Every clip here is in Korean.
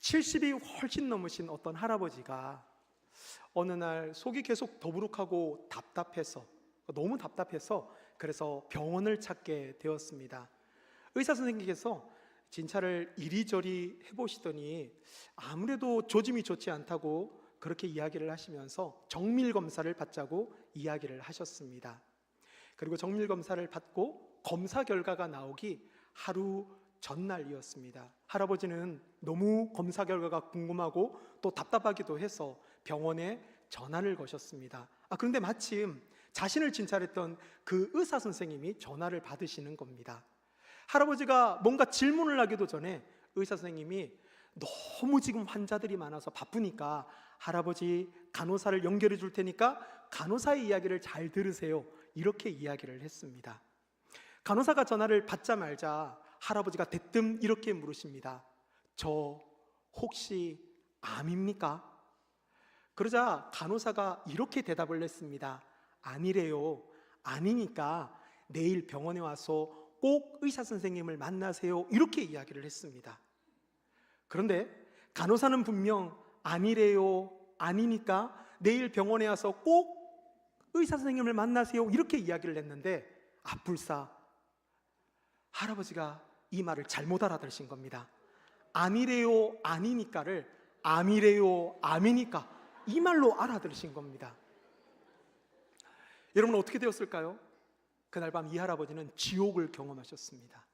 70이 훨씬 넘으신 어떤 할아버지가 어느 날 속이 계속 더부룩하고 너무 답답해서 그래서 병원을 찾게 되었습니다. 의사 선생님께서 진찰을 이리저리 해보시더니 아무래도 조짐이 좋지 않다고 그렇게 이야기를 하시면서 정밀 검사를 받자고 이야기를 하셨습니다. 그리고 정밀 검사를 받고 검사 결과가 나오기 하루 전날이었습니다. 할아버지는 너무 검사 결과가 궁금하고 또 답답하기도 해서 병원에 전화를 거셨습니다. 그런데 마침 자신을 진찰했던 그 의사 선생님이 전화를 받으시는 겁니다. 할아버지가 뭔가 질문을 하기도 전에 의사 선생님이 너무 지금 환자들이 많아서 바쁘니까 할아버지 간호사를 연결해 줄 테니까 간호사의 이야기를 잘 들으세요, 이렇게 이야기를 했습니다. 간호사가 전화를 받자마자 할아버지가 대뜸 이렇게 물으십니다. 저 혹시 암입니까? 그러자 간호사가 이렇게 대답을 했습니다. 아니래요. 아니니까 내일 병원에 와서 꼭 의사 선생님을 만나세요, 이렇게 이야기를 했습니다. 그런데 간호사는 분명 아니래요, 아니니까 내일 병원에 와서 꼭 의사 선생님을 만나세요, 이렇게 이야기를 했는데 불사 할아버지가 이 말을 잘못 알아들으신 겁니다. 아니래요, 아니니까를 암이래요, 암이니까 이 말로 알아들으신 겁니다. 여러분 어떻게 되었을까요? 그날 밤 이 할아버지는 지옥을 경험하셨습니다.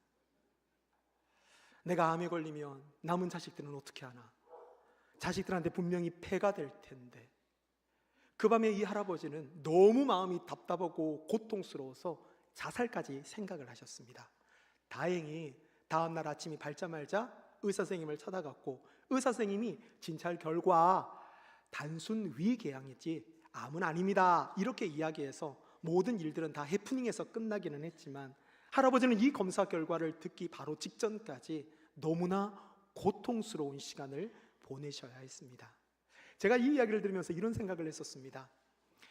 내가 암에 걸리면 남은 자식들은 어떻게 하나? 자식들한테 분명히 폐가 될 텐데. 그 밤에 이 할아버지는 너무 마음이 답답하고 고통스러워서 자살까지 생각을 하셨습니다. 다행히 다음날 아침이 밝자마자 의사 선생님을 찾아갔고 의사 선생님이 진찰 결과 단순 위궤양이지 암은 아닙니다, 이렇게 이야기해서 모든 일들은 다 해프닝에서 끝나기는 했지만 할아버지는 이 검사 결과를 듣기 바로 직전까지 너무나 고통스러운 시간을 보내셔야 했습니다. 제가 이 이야기를 들으면서 이런 생각을 했었습니다.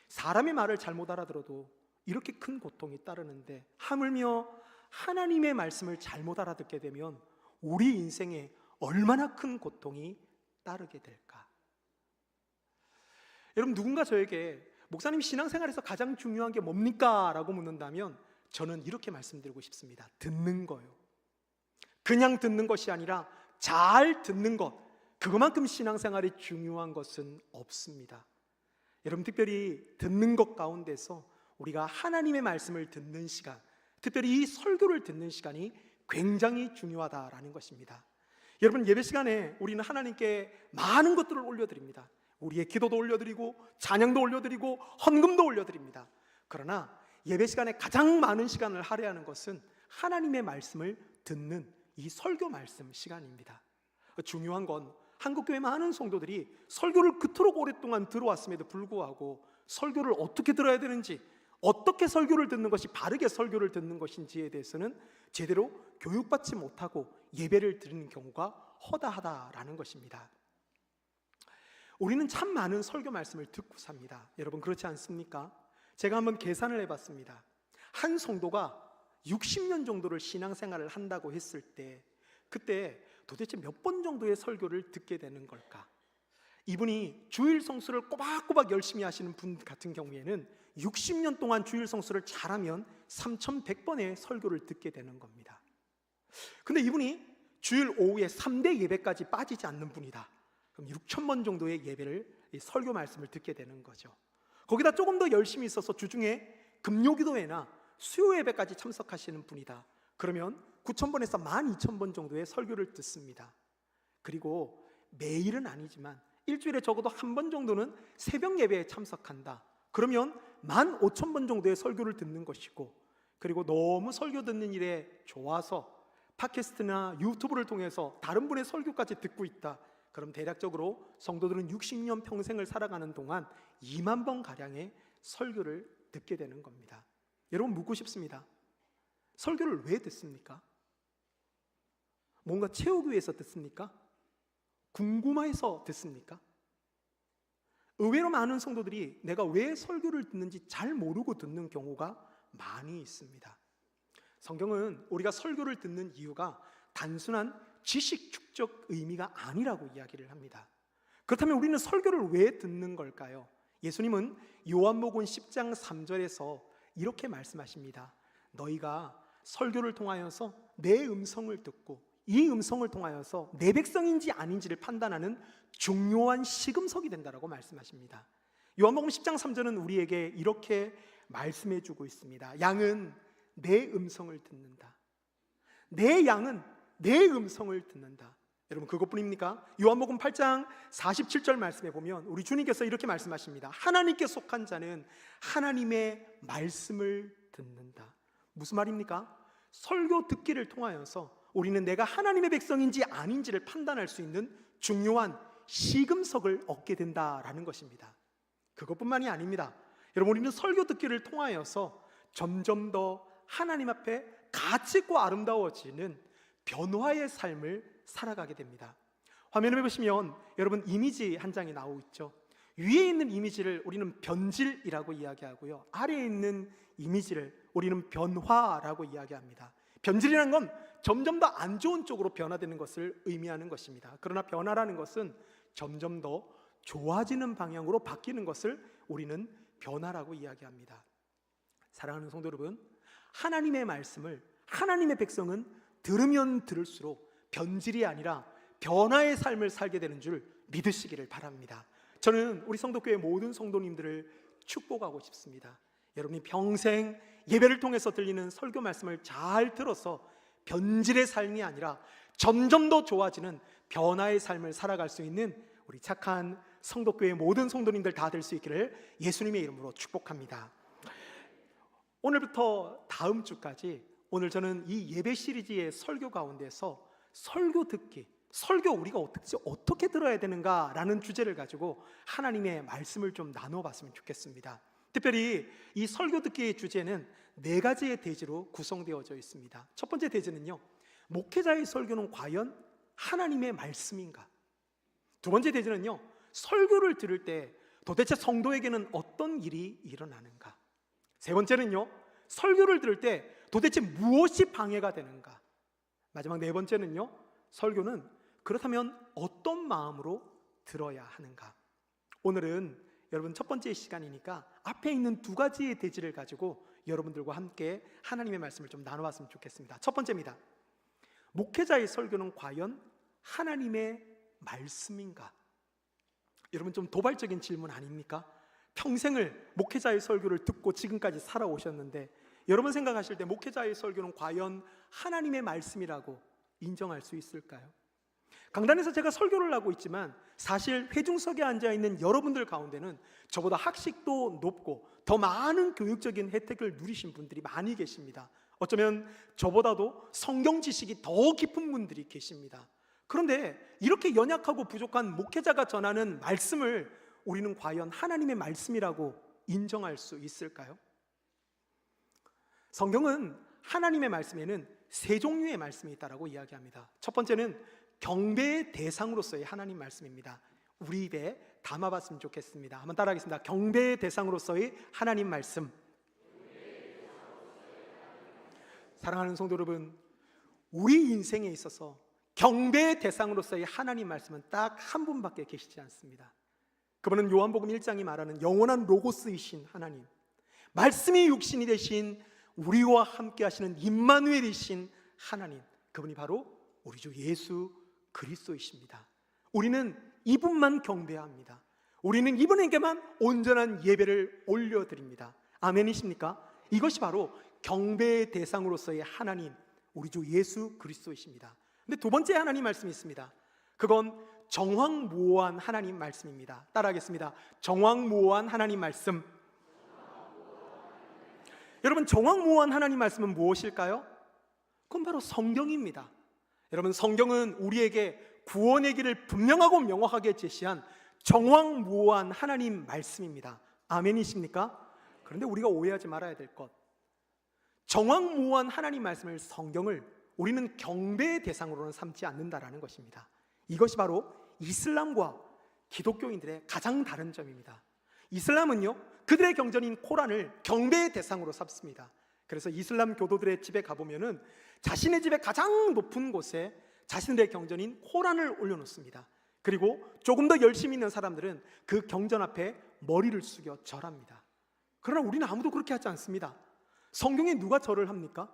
사람의 말을 잘못 알아들어도 이렇게 큰 고통이 따르는데 하물며 하나님의 말씀을 잘못 알아듣게 되면 우리 인생에 얼마나 큰 고통이 따르게 될까? 여러분, 누군가 저에게 목사님 신앙생활에서 가장 중요한 게 뭡니까? 라고 묻는다면 저는 이렇게 말씀드리고 싶습니다. 듣는 거요. 그냥 듣는 것이 아니라 잘 듣는 것, 그것만큼 신앙생활이 중요한 것은 없습니다. 여러분, 특별히 듣는 것 가운데서 우리가 하나님의 말씀을 듣는 시간, 특별히 이 설교를 듣는 시간이 굉장히 중요하다라는 것입니다. 여러분, 예배 시간에 우리는 하나님께 많은 것들을 올려드립니다. 우리의 기도도 올려드리고 찬양도 올려드리고 헌금도 올려드립니다. 그러나 예배 시간에 가장 많은 시간을 할애하는 것은 하나님의 말씀을 듣는 이 설교 말씀 시간입니다. 중요한 건 한국교회 많은 성도들이 설교를 그토록 오랫동안 들어왔음에도 불구하고 설교를 어떻게 들어야 되는지, 어떻게 설교를 듣는 것이 바르게 설교를 듣는 것인지에 대해서는 제대로 교육받지 못하고 예배를 드리는 경우가 허다하다라는 것입니다. 우리는 참 많은 설교 말씀을 듣고 삽니다. 여러분 그렇지 않습니까? 제가 한번 계산을 해봤습니다. 한 성도가 60년 정도를 신앙생활을 한다고 했을 때 그때 도대체 몇 번 정도의 설교를 듣게 되는 걸까? 이분이 주일 성수를 꼬박꼬박 열심히 하시는 분 같은 경우에는 60년 동안 주일 성수를 잘하면 3100번의 설교를 듣게 되는 겁니다. 근데 이분이 주일 오후에 3대 예배까지 빠지지 않는 분이다. 그럼 6000번 정도의 예배를, 설교 말씀을 듣게 되는 거죠. 거기다 조금 더 열심히 있어서 주중에 금요기도회나 수요 예배까지 참석하시는 분이다. 그러면 9000번에서 12000번 정도의 설교를 듣습니다. 그리고 매일은 아니지만 일주일에 적어도 한 번 정도는 새벽 예배에 참석한다. 그러면 15000번 정도의 설교를 듣는 것이고, 그리고 너무 설교 듣는 일에 좋아서 팟캐스트나 유튜브를 통해서 다른 분의 설교까지 듣고 있다. 그럼 대략적으로 성도들은 60년 평생을 살아가는 동안 2만 번 가량의 설교를 듣게 되는 겁니다. 여러분 묻고 싶습니다. 설교를 왜 듣습니까? 뭔가 채우기 위해서 듣습니까? 궁금해서 듣습니까? 의외로 많은 성도들이 내가 왜 설교를 듣는지 잘 모르고 듣는 경우가 많이 있습니다. 성경은 우리가 설교를 듣는 이유가 단순한 지식 축적 의미가 아니라고 이야기를 합니다. 그렇다면 우리는 설교를 왜 듣는 걸까요? 예수님은 요한복음 10장 3절에서 이렇게 말씀하십니다. 너희가 설교를 통하여서 내 음성을 듣고 이 음성을 통하여서 내 백성인지 아닌지를 판단하는 중요한 시금석이 된다라고 말씀하십니다. 요한복음 10장 3절은 우리에게 이렇게 말씀해 주고 있습니다. 양은 내 음성을 듣는다. 내 양은 내 음성을 듣는다. 여러분, 그것뿐입니까? 요한복음 8장 47절 말씀에 보면 우리 주님께서 이렇게 말씀하십니다. 하나님께 속한 자는 하나님의 말씀을 듣는다. 무슨 말입니까? 설교 듣기를 통하여서 우리는 내가 하나님의 백성인지 아닌지를 판단할 수 있는 중요한 시금석을 얻게 된다라는 것입니다. 그것뿐만이 아닙니다. 여러분, 우리는 설교 듣기를 통하여서 점점 더 하나님 앞에 가치 있고 아름다워지는 변화의 삶을 살아가게 됩니다. 화면을 보시면 여러분 이미지 한 장이 나오고 있죠. 위에 있는 이미지를 우리는 변질이라고 이야기하고요, 아래에 있는 이미지를 우리는 변화라고 이야기합니다. 변질이라는 건 점점 더 안 좋은 쪽으로 변화되는 것을 의미하는 것입니다. 그러나 변화라는 것은 점점 더 좋아지는 방향으로 바뀌는 것을 우리는 변화라고 이야기합니다. 사랑하는 성도 여러분, 하나님의 말씀을 하나님의 백성은 들으면 들을수록 변질이 아니라 변화의 삶을 살게 되는 줄 믿으시기를 바랍니다. 저는 우리 성도교회 모든 성도님들을 축복하고 싶습니다. 여러분이 평생 예배를 통해서 들리는 설교 말씀을 잘 들어서 변질의 삶이 아니라 점점 더 좋아지는 변화의 삶을 살아갈 수 있는 우리 착한 성도교회 모든 성도님들 다 될 수 있기를 예수님의 이름으로 축복합니다. 오늘부터 다음 주까지 오늘 저는 이 예배 시리즈의 설교 가운데서 설교 듣기, 설교 우리가 어떻게 들어야 되는가라는 주제를 가지고 하나님의 말씀을 좀 나눠봤으면 좋겠습니다. 특별히 이 설교 듣기의 주제는 4가지의 대지로 구성되어져 있습니다. 첫 번째 대지는요, 목회자의 설교는 과연 하나님의 말씀인가? 두 번째 대지는요, 설교를 들을 때 도대체 성도에게는 어떤 일이 일어나는가? 세 번째는요, 설교를 들을 때 도대체 무엇이 방해가 되는가? 마지막 4번째는요, 설교는 그렇다면 어떤 마음으로 들어야 하는가? 오늘은 여러분 첫 번째 시간이니까 앞에 있는 2가지의 대지를 가지고 여러분들과 함께 하나님의 말씀을 좀 나눠봤으면 좋겠습니다. 첫 번째입니다. 목회자의 설교는 과연 하나님의 말씀인가? 여러분, 좀 도발적인 질문 아닙니까? 평생을 목회자의 설교를 듣고 지금까지 살아오셨는데 여러분 생각하실 때 목회자의 설교는 과연 하나님의 말씀이라고 인정할 수 있을까요? 강단에서 제가 설교를 하고 있지만 사실 회중석에 앉아있는 여러분들 가운데는 저보다 학식도 높고 더 많은 교육적인 혜택을 누리신 분들이 많이 계십니다. 어쩌면 저보다도 성경 지식이 더 깊은 분들이 계십니다. 그런데 이렇게 연약하고 부족한 목회자가 전하는 말씀을 우리는 과연 하나님의 말씀이라고 인정할 수 있을까요? 성경은 하나님의 말씀에는 3종류의 말씀이 있다고 이야기합니다. 첫 번째는 경배의 대상으로서의 하나님 말씀입니다. 우리 입에 담아봤으면 좋겠습니다. 한번 따라하겠습니다. 경배의 대상으로서의 하나님 말씀. 사랑하는 성도 여러분, 우리 인생에 있어서 경배의 대상으로서의 하나님 말씀은 딱 한 분밖에 계시지 않습니다. 그분은 요한복음 1장이 말하는 영원한 로고스이신 하나님, 말씀이 육신이 되신 우리와 함께 하시는 임마누엘이신 하나님, 그분이 바로 우리 주 예수 그리스도이십니다. 우리는 이분만 경배합니다. 우리는 이분에게만 온전한 예배를 올려드립니다. 아멘이십니까? 이것이 바로 경배의 대상으로서의 하나님, 우리 주 예수 그리스도이십니다. 근데 두 번째 하나님 말씀이 있습니다. 그건 정황모호한 하나님 말씀입니다. 따라하겠습니다. 정황모호한 하나님 말씀. 여러분, 정황모호한 하나님 말씀은 무엇일까요? 그건 바로 성경입니다. 여러분, 성경은 우리에게 구원의 길을 분명하고 명확하게 제시한 정황모호한 하나님 말씀입니다. 아멘이십니까? 그런데 우리가 오해하지 말아야 될 것, 정황모호한 하나님 말씀을, 성경을 우리는 경배의 대상으로는 삼지 않는다라는 것입니다. 이것이 바로 이슬람과 기독교인들의 가장 다른 점입니다. 이슬람은요, 그들의 경전인 코란을 경배의 대상으로 삼습니다. 그래서 이슬람 교도들의 집에 가보면은 자신의 집의 가장 높은 곳에 자신들의 경전인 코란을 올려놓습니다. 그리고 조금 더 열심히 있는 사람들은 그 경전 앞에 머리를 숙여 절합니다. 그러나 우리는 아무도 그렇게 하지 않습니다. 성경에 누가 절을 합니까?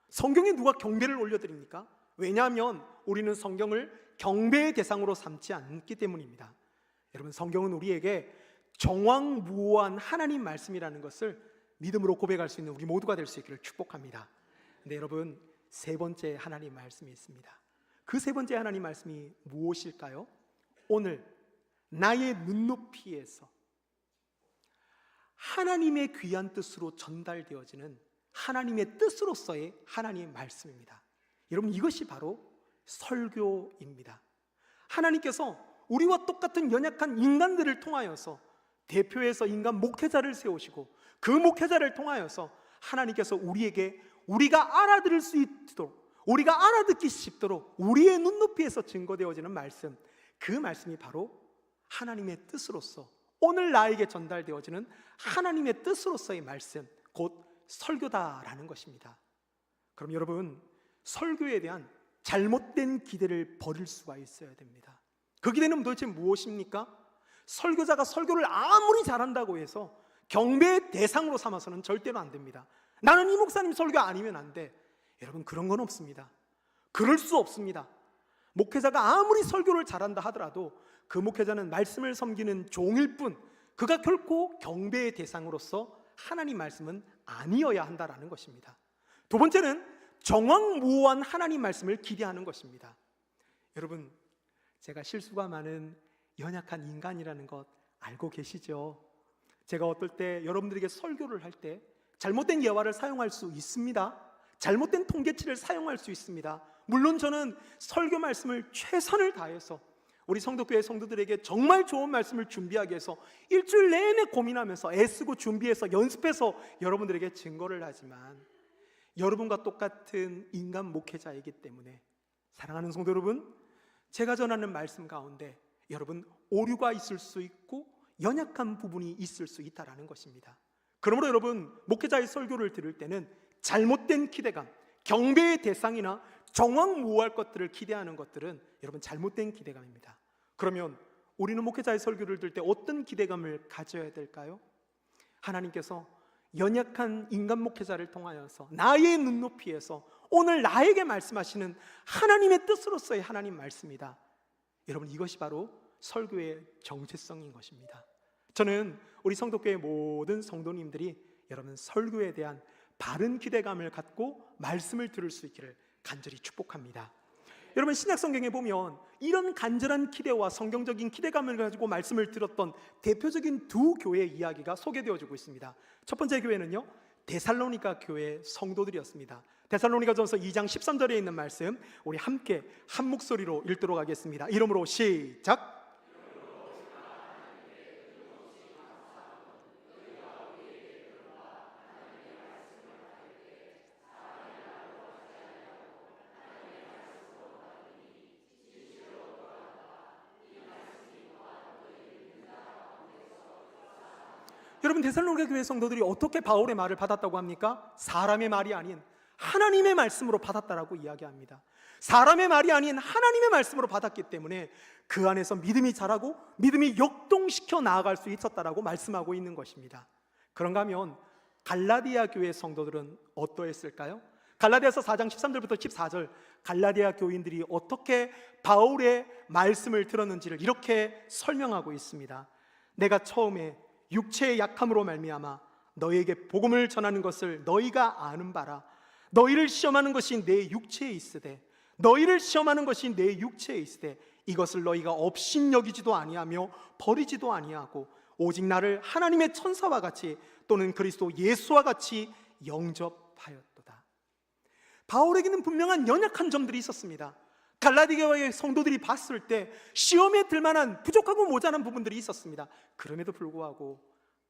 성경에 누가 경배를 올려드립니까? 왜냐하면 우리는 성경을 경배의 대상으로 삼지 않기 때문입니다. 여러분, 성경은 우리에게 정황무오한 하나님 말씀이라는 것을 믿음으로 고백할 수 있는 우리 모두가 될 수 있기를 축복합니다. 근데 여러분, 세 번째 하나님 말씀이 있습니다. 그 세 번째 하나님 말씀이 무엇일까요? 오늘 나의 눈높이에서 하나님의 귀한 뜻으로 전달되어지는 하나님의 뜻으로서의 하나님의 말씀입니다. 여러분, 이것이 바로 설교입니다. 하나님께서 우리와 똑같은 연약한 인간들을 통하여서 대표해서 인간 목회자를 세우시고 그 목회자를 통하여서 하나님께서 우리에게 우리가 알아들을 수 있도록, 우리가 알아듣기 쉽도록 우리의 눈높이에서 증거되어지는 말씀, 그 말씀이 바로 하나님의 뜻으로서 오늘 나에게 전달되어지는 하나님의 뜻으로서의 말씀, 곧 설교다라는 것입니다. 그럼 여러분, 설교에 대한 잘못된 기대를 버릴 수가 있어야 됩니다. 그 기대는 도대체 무엇입니까? 설교자가 설교를 아무리 잘한다고 해서 경배의 대상으로 삼아서는 절대로 안 됩니다. 나는 이 목사님 설교 아니면 안 돼. 여러분, 그런 건 없습니다. 그럴 수 없습니다. 목회자가 아무리 설교를 잘한다 하더라도 그 목회자는 말씀을 섬기는 종일 뿐, 그가 결코 경배의 대상으로서 하나님 말씀은 아니어야 한다라는 것입니다. 두 번째는 정황무오한 하나님 말씀을 기대하는 것입니다. 여러분, 제가 실수가 많은 연약한 인간이라는 것 알고 계시죠? 제가 어떨 때 여러분들에게 설교를 할 때 잘못된 예화를 사용할 수 있습니다. 잘못된 통계치를 사용할 수 있습니다. 물론 저는 설교 말씀을 최선을 다해서 우리 성도교회 성도들에게 정말 좋은 말씀을 준비하기 위해서 일주일 내내 고민하면서 애쓰고 준비해서 연습해서 여러분들에게 증거를 하지만, 여러분과 똑같은 인간 목회자이기 때문에 사랑하는 성도 여러분, 제가 전하는 말씀 가운데 여러분 오류가 있을 수 있고 연약한 부분이 있을 수 있다라는 것입니다. 그러므로 여러분, 목회자의 설교를 들을 때는 잘못된 기대감, 경배의 대상이나 정황무오할 것들을 기대하는 것들은 여러분 잘못된 기대감입니다. 그러면 우리는 목회자의 설교를 들을 때 어떤 기대감을 가져야 될까요? 하나님께서 연약한 인간 목회자를 통하여서 나의 눈높이에서 오늘 나에게 말씀하시는 하나님의 뜻으로서의 하나님 말씀이다. 여러분, 이것이 바로 설교의 정체성인 것입니다. 저는 우리 성도교회 모든 성도님들이 여러분 설교에 대한 바른 기대감을 갖고 말씀을 들을 수 있기를 간절히 축복합니다. 여러분, 신약 성경에 보면 이런 간절한 기대와 성경적인 기대감을 가지고 말씀을 들었던 대표적인 두 교회의 이야기가 소개되어지고 있습니다. 첫 번째 교회는요, 데살로니가 교회 성도들이었습니다. 데살로니가전서 2장 13절에 있는 말씀 우리 함께 한 목소리로 읽도록 하겠습니다. 이름으로 시작. 여러분, 데살로니가 교회 성도들이 어떻게 바울의 말을 받았다고 합니까? 사람의 말이 아닌 하나님의 말씀으로 받았다라고 이야기합니다. 사람의 말이 아닌 하나님의 말씀으로 받았기 때문에 그 안에서 믿음이 자라고 믿음이 역동시켜 나아갈 수 있었다라고 말씀하고 있는 것입니다. 그런가 하면 갈라디아 교회 성도들은 어떠했을까요? 갈라디아서 4장 13절부터 14절, 갈라디아 교인들이 어떻게 바울의 말씀을 들었는지를 이렇게 설명하고 있습니다. 내가 처음에 육체의 약함으로 말미암아 너희에게 복음을 전하는 것을 너희가 아는 바라. 너희를 시험하는 것이 내 육체에 있으되, 너희를 시험하는 것이 내 육체에 있으되 이것을 너희가 업신여기지도 아니하며 버리지도 아니하고 오직 나를 하나님의 천사와 같이 또는 그리스도 예수와 같이 영접하였도다. 바울에게는 분명한 연약한 점들이 있었습니다. 갈라디아의 성도들이 봤을 때 시험에 들만한 부족하고 모자란 부분들이 있었습니다. 그럼에도 불구하고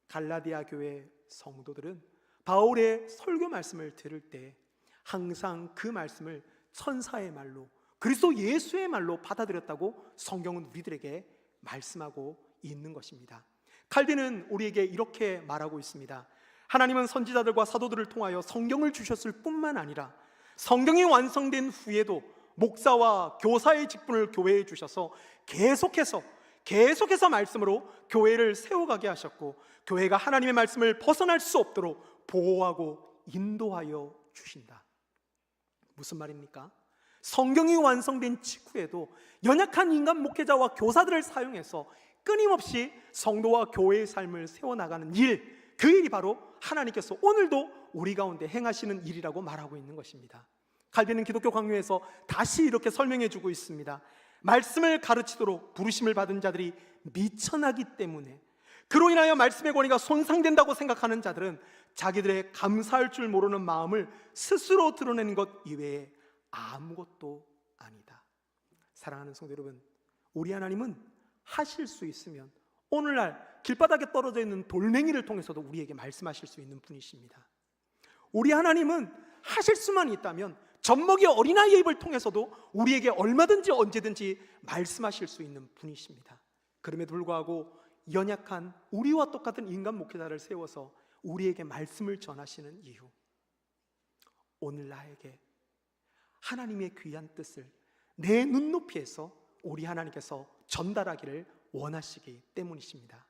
갈라디아 교회 성도들은 바울의 설교 말씀을 들을 때 항상 그 말씀을 천사의 말로, 그리스도 예수의 말로 받아들였다고 성경은 우리들에게 말씀하고 있는 것입니다. 칼빈은 우리에게 이렇게 말하고 있습니다. 하나님은 선지자들과 사도들을 통하여 성경을 주셨을 뿐만 아니라 성경이 완성된 후에도 목사와 교사의 직분을 교회에 주셔서 계속해서 말씀으로 교회를 세워가게 하셨고, 교회가 하나님의 말씀을 벗어날 수 없도록 보호하고 인도하여 주신다. 무슨 말입니까? 성경이 완성된 직후에도 연약한 인간 목회자와 교사들을 사용해서 끊임없이 성도와 교회의 삶을 세워나가는 일, 그 일이 바로 하나님께서 오늘도 우리 가운데 행하시는 일이라고 말하고 있는 것입니다. 칼빈은 기독교 강요에서 다시 이렇게 설명해 주고 있습니다. 말씀을 가르치도록 부르심을 받은 자들이 미천하기 때문에, 그로 인하여 말씀의 권위가 손상된다고 생각하는 자들은 자기들의 감사할 줄 모르는 마음을 스스로 드러내는 것 이외에 아무것도 아니다. 사랑하는 성도 여러분, 우리 하나님은 하실 수 있으면 오늘날 길바닥에 떨어져 있는 돌멩이를 통해서도 우리에게 말씀하실 수 있는 분이십니다. 우리 하나님은 하실 수만 있다면 젖먹이 어린아이의 입을 통해서도 우리에게 얼마든지 언제든지 말씀하실 수 있는 분이십니다. 그럼에도 불구하고 연약한 우리와 똑같은 인간 목회자를 세워서 우리에게 말씀을 전하시는 이유, 오늘 나에게 하나님의 귀한 뜻을 내 눈높이에서 우리 하나님께서 전달하기를 원하시기 때문이십니다.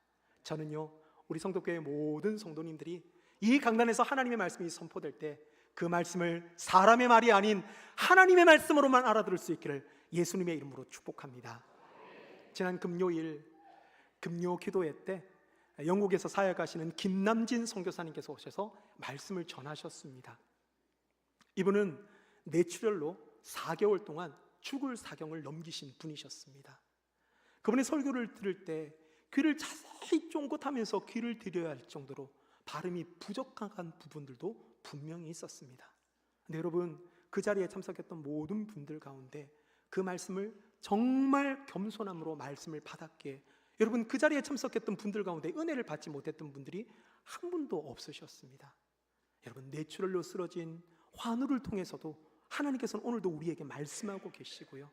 저는요, 우리 성도교회 모든 성도님들이 이 강단에서 하나님의 말씀이 선포될 때 그 말씀을 사람의 말이 아닌 하나님의 말씀으로만 알아들을 수 있기를 예수님의 이름으로 축복합니다. 지난 금요일 금요 기도회 때 영국에서 사역하시는 김남진 선교사님께서 오셔서 말씀을 전하셨습니다. 이분은 뇌출혈로 4개월 동안 죽을 사경을 넘기신 분이셨습니다. 그분의 설교를 들을 때 귀를 자세히 쫑긋하면서 귀를 들여야 할 정도로 발음이 부족한 부분들도 분명히 있었습니다. 근데 여러분, 그 자리에 참석했던 모든 분들 가운데 그 말씀을 정말 겸손함으로 말씀을 받았기에, 여러분, 그 자리에 참석했던 분들 가운데 은혜를 받지 못했던 분들이 한 분도 없으셨습니다. 여러분, 뇌출혈로 쓰러진 환우를 통해서도 하나님께서는 오늘도 우리에게 말씀하고 계시고요,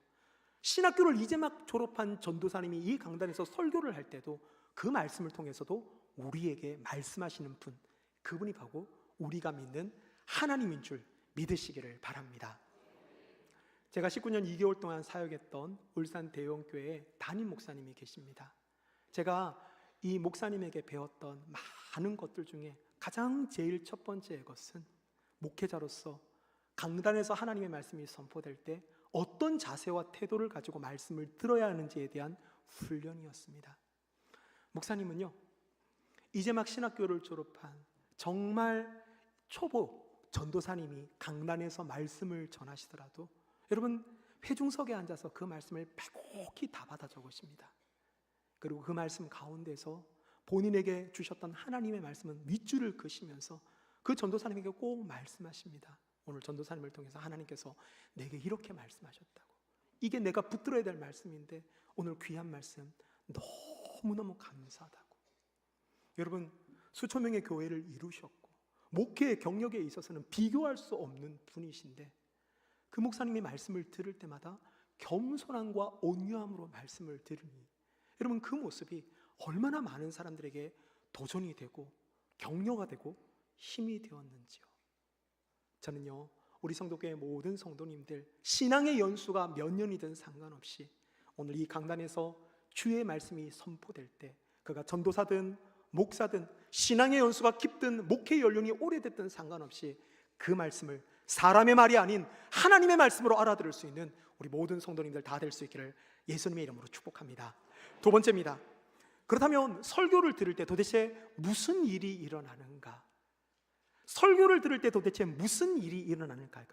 신학교를 이제 막 졸업한 전도사님이 이 강단에서 설교를 할 때도 그 말씀을 통해서도 우리에게 말씀하시는 분, 그분이 바로 우리가 믿는 하나님인 줄 믿으시기를 바랍니다. 제가 19년 2개월 동안 사역했던 울산 대형교회에 담임 목사님이 계십니다. 제가 이 목사님에게 배웠던 많은 것들 중에 가장 제일 첫 번째 것은 목회자로서 강단에서 하나님의 말씀이 선포될 때 어떤 자세와 태도를 가지고 말씀을 들어야 하는지에 대한 훈련이었습니다. 목사님은요, 이제 막 신학교를 졸업한 정말 초보 전도사님이 강단에서 말씀을 전하시더라도 여러분, 회중석에 앉아서 그 말씀을 빼곡히 다 받아 적으십니다. 그리고 그 말씀 가운데서 본인에게 주셨던 하나님의 말씀은 밑줄을 그시면서 그 전도사님에게 꼭 말씀하십니다. 오늘 전도사님을 통해서 하나님께서 내게 이렇게 말씀하셨다고, 이게 내가 붙들어야 될 말씀인데 오늘 귀한 말씀 너무너무 감사하다고. 여러분, 수천 명의 교회를 이루셨고 목회의 경력에 있어서는 비교할 수 없는 분이신데, 그 목사님의 말씀을 들을 때마다 겸손함과 온유함으로 말씀을 들으니 여러분, 그 모습이 얼마나 많은 사람들에게 도전이 되고 격려가 되고 힘이 되었는지요. 저는요, 우리 성도교회 모든 성도님들 신앙의 연수가 몇 년이든 상관없이 오늘 이 강단에서 주의 말씀이 선포될 때 그가 전도사든 목사든 신앙의 연수가 깊든 목회 연륜이 오래됐든 상관없이 그 말씀을 사람의 말이 아닌 하나님의 말씀으로 알아들을 수 있는 우리 모든 성도님들 다 될 수 있기를 예수님의 이름으로 축복합니다. 두 번째입니다. 그렇다면 설교를 들을 때 도대체 무슨 일이 일어나는가? 설교를 들을 때 도대체 무슨 일이 일어나는가?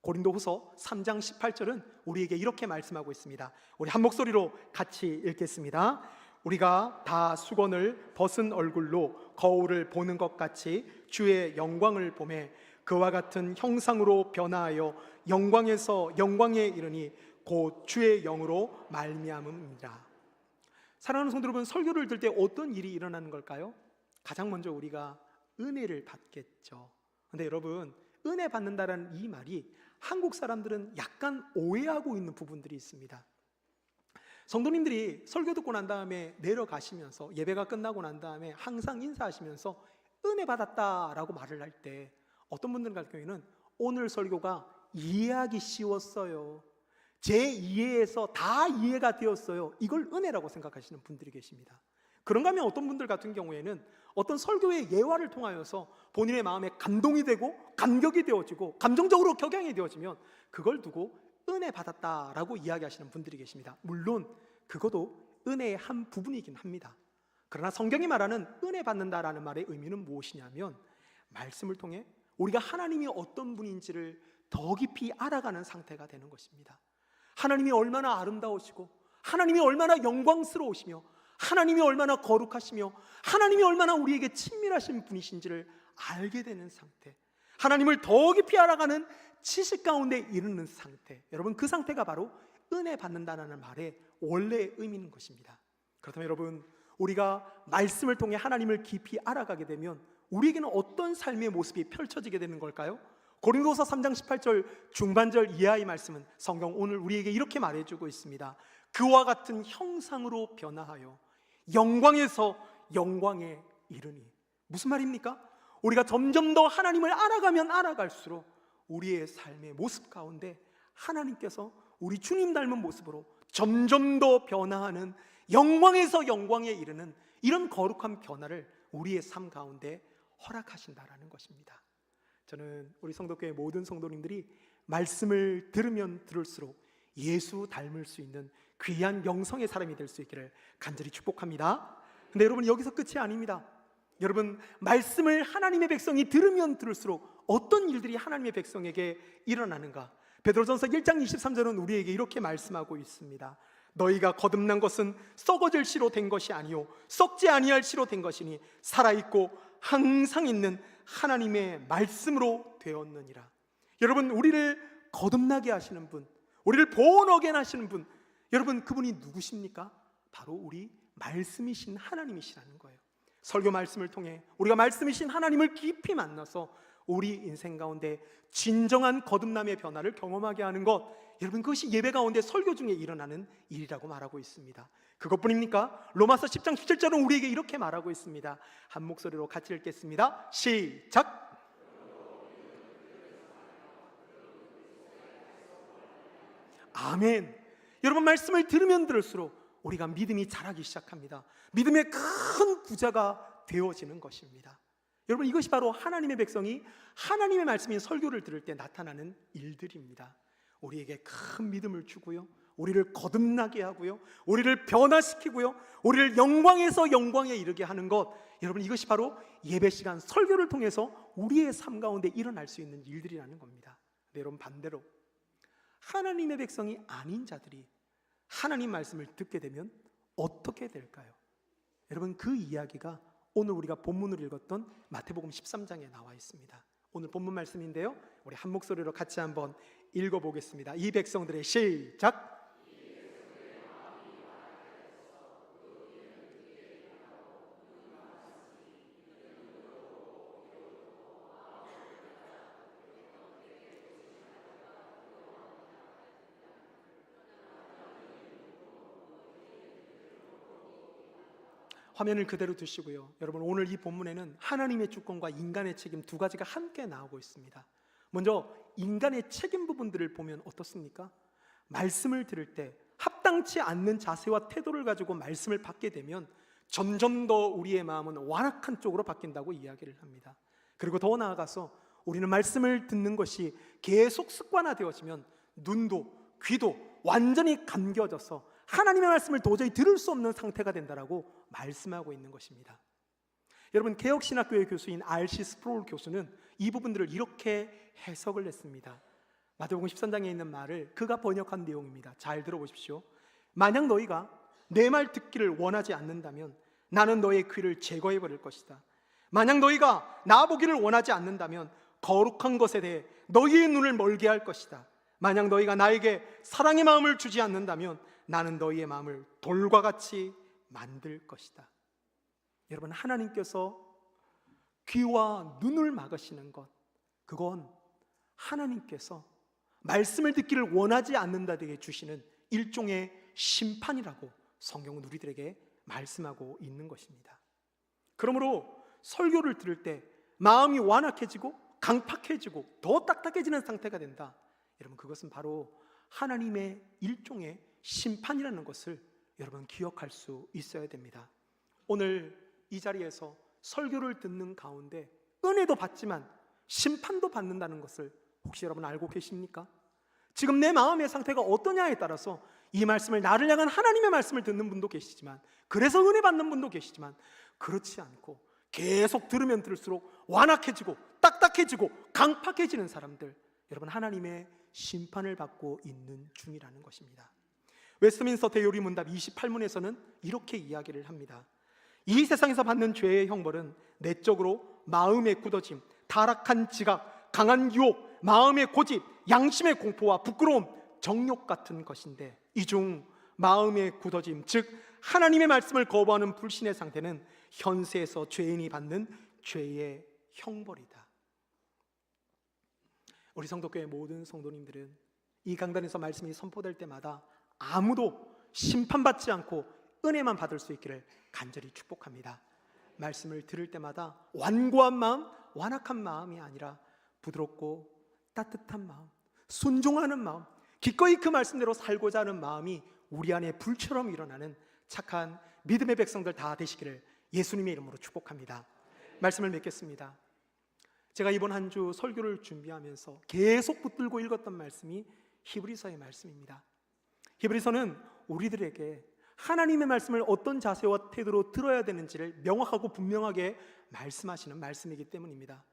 고린도후서 3장 18절은 우리에게 이렇게 말씀하고 있습니다. 우리 한 목소리로 같이 읽겠습니다. 우리가 다 수건을 벗은 얼굴로 거울을 보는 것 같이 주의 영광을 보매 그와 같은 형상으로 변화하여 영광에서 영광에 이르니 곧 주의 영으로 말미암음이라. 사랑하는 성도 여러분, 설교를 들을 때 어떤 일이 일어나는 걸까요? 가장 먼저 우리가 은혜를 받겠죠. 근데 여러분, 은혜 받는다라는 이 말이 한국 사람들은 약간 오해하고 있는 부분들이 있습니다. 성도님들이 설교 듣고 난 다음에 내려가시면서 예배가 끝나고 난 다음에 항상 인사하시면서 은혜 받았다라고 말을 할 때 어떤 분들 같은 경우에는 오늘 설교가 이해하기 쉬웠어요, 제 이해에서 다 이해가 되었어요. 이걸 은혜라고 생각하시는 분들이 계십니다. 그런가 하면 어떤 분들 같은 경우에는 어떤 설교의 예화를 통하여서 본인의 마음에 감동이 되고 감격이 되어지고 감정적으로 격양이 되어지면 그걸 두고 은혜 받았다라고 이야기하시는 분들이 계십니다. 물론 그것도 은혜의 한 부분이긴 합니다. 그러나 성경이 말하는 은혜 받는다라는 말의 의미는 무엇이냐면 말씀을 통해 우리가 하나님이 어떤 분인지를 더 깊이 알아가는 상태가 되는 것입니다. 하나님이 얼마나 아름다우시고 하나님이 얼마나 영광스러우시며 하나님이 얼마나 거룩하시며 하나님이 얼마나 우리에게 친밀하신 분이신지를 알게 되는 상태, 하나님을 더 깊이 알아가는 지식 가운데 이르는 상태, 여러분 그 상태가 바로 은혜 받는다는 말의 원래의 의미인 것입니다. 그렇다면 여러분, 우리가 말씀을 통해 하나님을 깊이 알아가게 되면 우리에게는 어떤 삶의 모습이 펼쳐지게 되는 걸까요? 고린도서 3장 18절 중반절 이하의 말씀은 성경 오늘 우리에게 이렇게 말해주고 있습니다. 그와 같은 형상으로 변화하여 영광에서 영광에 이르니. 무슨 말입니까? 우리가 점점 더 하나님을 알아가면 알아갈수록 우리의 삶의 모습 가운데 하나님께서 우리 주님 닮은 모습으로 점점 더 변화하는 영광에서 영광에 이르는 이런 거룩한 변화를 우리의 삶 가운데 허락하신다라는 것입니다. 저는 우리 성도교회 모든 성도님들이 말씀을 들으면 들을수록 예수 닮을 수 있는 귀한 영성의 사람이 될 수 있기를 간절히 축복합니다. 근데 여러분, 여기서 끝이 아닙니다. 여러분, 말씀을 하나님의 백성이 들으면 들을수록 어떤 일들이 하나님의 백성에게 일어나는가? 베드로전서 1장 23절은 우리에게 이렇게 말씀하고 있습니다. 너희가 거듭난 것은 썩어질 씨로 된 것이 아니요 썩지 아니할 씨로 된 것이니 살아있고 항상 있는 하나님의 말씀으로 되었느니라. 여러분, 우리를 거듭나게 하시는 분, 우리를 born again 하시는 분, 여러분 그분이 누구십니까? 바로 우리 말씀이신 하나님이시라는 거예요. 설교 말씀을 통해 우리가 말씀이신 하나님을 깊이 만나서 우리 인생 가운데 진정한 거듭남의 변화를 경험하게 하는 것, 여러분 그것이 예배 가운데 설교 중에 일어나는 일이라고 말하고 있습니다. 그것뿐입니까? 로마서 10장 17절은 우리에게 이렇게 말하고 있습니다. 한 목소리로 같이 읽겠습니다. 시작! 아멘. 여러분, 말씀을 들으면 들을수록 우리가 믿음이 자라기 시작합니다. 믿음의 큰 부자가 되어지는 것입니다. 여러분, 이것이 바로 하나님의 백성이 하나님의 말씀인 설교를 들을 때 나타나는 일들입니다. 우리에게 큰 믿음을 주고요, 우리를 거듭나게 하고요, 우리를 변화시키고요, 우리를 영광에서 영광에 이르게 하는 것, 여러분 이것이 바로 예배 시간 설교를 통해서 우리의 삶 가운데 일어날 수 있는 일들이라는 겁니다. 근데 여러분, 반대로 하나님의 백성이 아닌 자들이 하나님 말씀을 듣게 되면 어떻게 될까요? 여러분, 그 이야기가 오늘 우리가 본문을 읽었던 마태복음 13장에 나와 있습니다. 오늘 본문 말씀인데요, 우리 한 목소리로 같이 한번 읽어보겠습니다. 이 백성들의 시작! 화면을 그대로 두시고요, 여러분 오늘 이 본문에는 하나님의 주권과 인간의 책임 두 가지가 함께 나오고 있습니다. 먼저 인간의 책임 부분들을 보면 어떻습니까? 말씀을 들을 때 합당치 않는 자세와 태도를 가지고 말씀을 받게 되면 점점 더 우리의 마음은 완악한 쪽으로 바뀐다고 이야기를 합니다. 그리고 더 나아가서 우리는 말씀을 듣는 것이 계속 습관화되어지면 눈도 귀도 완전히 감겨져서 하나님의 말씀을 도저히 들을 수 없는 상태가 된다라고 말씀하고 있는 것입니다. 여러분, 개혁신학교의 교수인 R.C. 스프롤 교수는 이 부분들을 이렇게 해석을 했습니다. 마태복음 13장에 있는 말을 그가 번역한 내용입니다. 잘 들어보십시오. 만약 너희가 내 말 듣기를 원하지 않는다면 나는 너의 귀를 제거해 버릴 것이다. 만약 너희가 나 보기를 원하지 않는다면 거룩한 것에 대해 너희의 눈을 멀게 할 것이다. 만약 너희가 나에게 사랑의 마음을 주지 않는다면 나는 너희의 마음을 돌과 같이 만들 것이다. 여러분, 하나님께서 귀와 눈을 막으시는 것, 그건 하나님께서 말씀을 듣기를 원하지 않는다 되게 주시는 일종의 심판이라고 성경은 우리들에게 말씀하고 있는 것입니다. 그러므로 설교를 들을 때 마음이 완악해지고 강팍해지고 더 딱딱해지는 상태가 된다. 여러분, 그것은 바로 하나님의 일종의 심판이라는 것을 여러분 기억할 수 있어야 됩니다. 오늘 이 자리에서 설교를 듣는 가운데 은혜도 받지만 심판도 받는다는 것을 혹시 여러분 알고 계십니까? 지금 내 마음의 상태가 어떠냐에 따라서 이 말씀을, 나를 향한 하나님의 말씀을 듣는 분도 계시지만, 그래서 은혜 받는 분도 계시지만, 그렇지 않고 계속 들으면 들을수록 완악해지고 딱딱해지고 강팍해지는 사람들, 여러분 하나님의 심판을 받고 있는 중이라는 것입니다. 웨스트민스터 대요리 문답 28문에서는 이렇게 이야기를 합니다. 이 세상에서 받는 죄의 형벌은 내적으로 마음의 굳어짐, 타락한 지각, 강한 유혹, 마음의 고집, 양심의 공포와 부끄러움, 정욕 같은 것인데, 이 중 마음의 굳어짐, 즉 하나님의 말씀을 거부하는 불신의 상태는 현세에서 죄인이 받는 죄의 형벌이다. 우리 성도교회 모든 성도님들은 이 강단에서 말씀이 선포될 때마다 아무도 심판받지 않고 은혜만 받을 수 있기를 간절히 축복합니다. 말씀을 들을 때마다 완고한 마음, 완악한 마음이 아니라 부드럽고 따뜻한 마음, 순종하는 마음, 기꺼이 그 말씀대로 살고자 하는 마음이 우리 안에 불처럼 일어나는 착한 믿음의 백성들 다 되시기를 예수님의 이름으로 축복합니다. 말씀을 맺겠습니다. 제가 이번 한 주 설교를 준비하면서 계속 붙들고 읽었던 말씀이 히브리서의 말씀입니다. 히브리서는 우리들에게 하나님의 말씀을 어떤 자세와 태도로 들어야 되는지를 명확하고 분명하게 말씀하시는 말씀이기 때문입니다.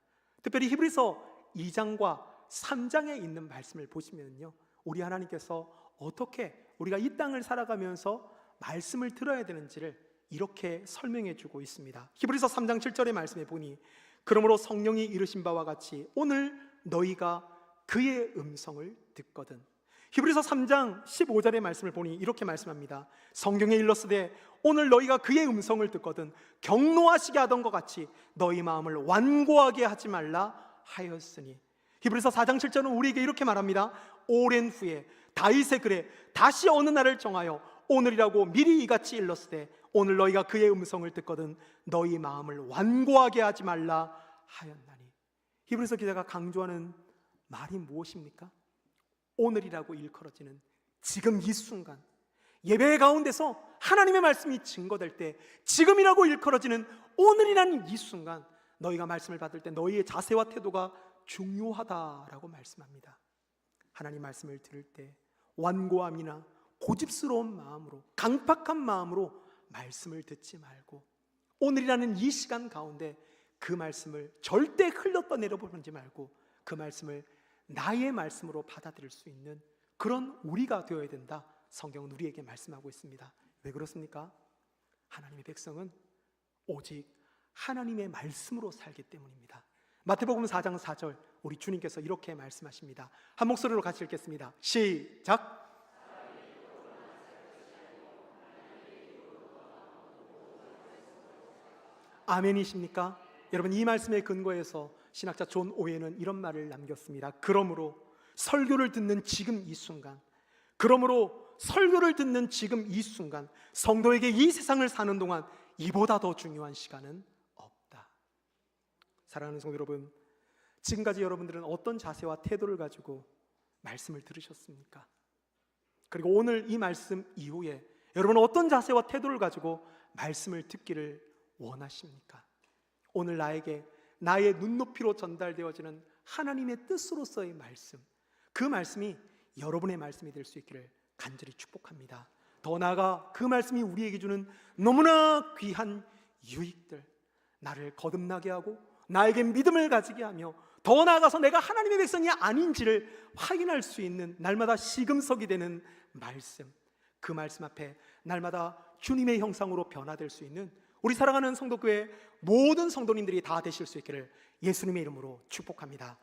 특별히 히브리서 2장과 3장에 있는 말씀을 보시면요, 우리 하나님께서 어떻게 우리가 이 땅을 살아가면서 말씀을 들어야 되는지를 이렇게 설명해 주고 있습니다. 히브리서 3장 7절의 말씀에 보니, 그러므로 성령이 이르신 바와 같이 오늘 너희가 그의 음성을 듣거든. 히브리서 3장 15절의 말씀을 보니 이렇게 말씀합니다. 성경에 일렀으되 오늘 너희가 그의 음성을 듣거든 경노하시게 하던 것 같이 너희 마음을 완고하게 하지 말라 하였으니. 히브리서 4장 7절은 우리에게 이렇게 말합니다. 오랜 후에 다윗의 글에 다시 어느 날을 정하여 오늘이라고 미리 이같이 일렀으되 오늘 너희가 그의 음성을 듣거든 너희 마음을 완고하게 하지 말라 하였나니. 히브리서 기자가 강조하는 말이 무엇입니까? 오늘이라고 일컬어지는 지금 이 순간, 예배 가운데서 하나님의 말씀이 증거될 때 지금이라고 일컬어지는 오늘이라는 이 순간, 너희가 말씀을 받을 때 너희의 자세와 태도가 중요하다라고 말씀합니다. 하나님 말씀을 들을 때 완고함이나 고집스러운 마음으로, 강팍한 마음으로 말씀을 듣지 말고 오늘이라는 이 시간 가운데 그 말씀을 절대 흘러 떠내려 보지 말고 그 말씀을 나의 말씀으로 받아들일 수 있는 그런 우리가 되어야 된다. 성경은 우리에게 말씀하고 있습니다. 왜 그렇습니까? 하나님의 백성은 오직 하나님의 말씀으로 살기 때문입니다. 마태복음 4장 4절 우리 주님께서 이렇게 말씀하십니다. 한 목소리로 같이 읽겠습니다. 시작. 아멘이십니까? 여러분, 이 말씀의 근거에서 신학자 존 오웬은 이런 말을 남겼습니다. 그러므로 설교를 듣는 지금 이 순간, 그러므로 설교를 듣는 지금 이 순간, 성도에게 이 세상을 사는 동안 이보다 더 중요한 시간은 없다. 사랑하는 성도 여러분, 지금까지 여러분들은 어떤 자세와 태도를 가지고 말씀을 들으셨습니까? 그리고 오늘 이 말씀 이후에 여러분은 어떤 자세와 태도를 가지고 말씀을 듣기를 원하십니까? 오늘 나에게 나의 눈높이로 전달되어지는 하나님의 뜻으로서의 말씀, 그 말씀이 여러분의 말씀이 될 수 있기를 간절히 축복합니다. 더 나아가 그 말씀이 우리에게 주는 너무나 귀한 유익들, 나를 거듭나게 하고 나에게 믿음을 가지게 하며 더 나아가서 내가 하나님의 백성이 아닌지를 확인할 수 있는 날마다 시금석이 되는 말씀, 그 말씀 앞에 날마다 주님의 형상으로 변화될 수 있는 우리 사랑하는 성도교회 모든 성도님들이 다 되실 수 있기를 예수님의 이름으로 축복합니다.